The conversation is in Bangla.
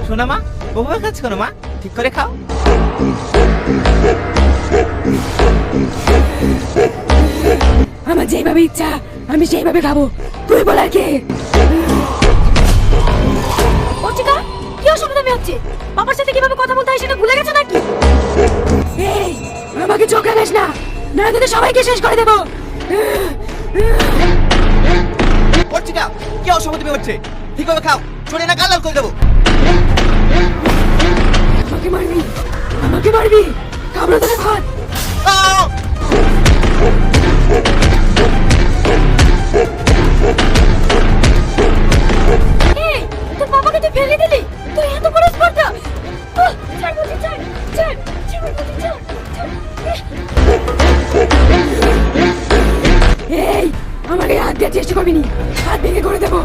শোনা মা, ওভাবে কাজ করো মা, ঠিক করে খাও। আমার যেভাবে ইচ্ছা আমি সেইভাবে খাবো, তুই বলার কে? অর্চিকা, কি অসুবিধা হচ্ছে? বাবার সাথে কিভাবে কথা বলতে হয় সেটা ভুলে গেছো নাকি? এই, আমাকে চোখ রাখিস না, না তোদের সবাইকে শেষ করে দেবো। অর্চিকা, কি অসঙ্গতি হচ্ছে? ঠিকভাবে খাও, শরীর না কালাল করে দেবো। আমাকে মারবি, আমাকে মারবি, কামড়া ধরে ভাত। আহ! এই, তোর বাবাকে তুই ফেলে দিলি, তুই এত বড় স্পর্ধা। ছাড় বলছি, ছাড়, ছাড়, ছাড় বলছি, ছাড়, ছাড়। এই, আমাকে হাত দিয়ে চেষ্টা করবি নি, হাত ভেঙে করে দেবো।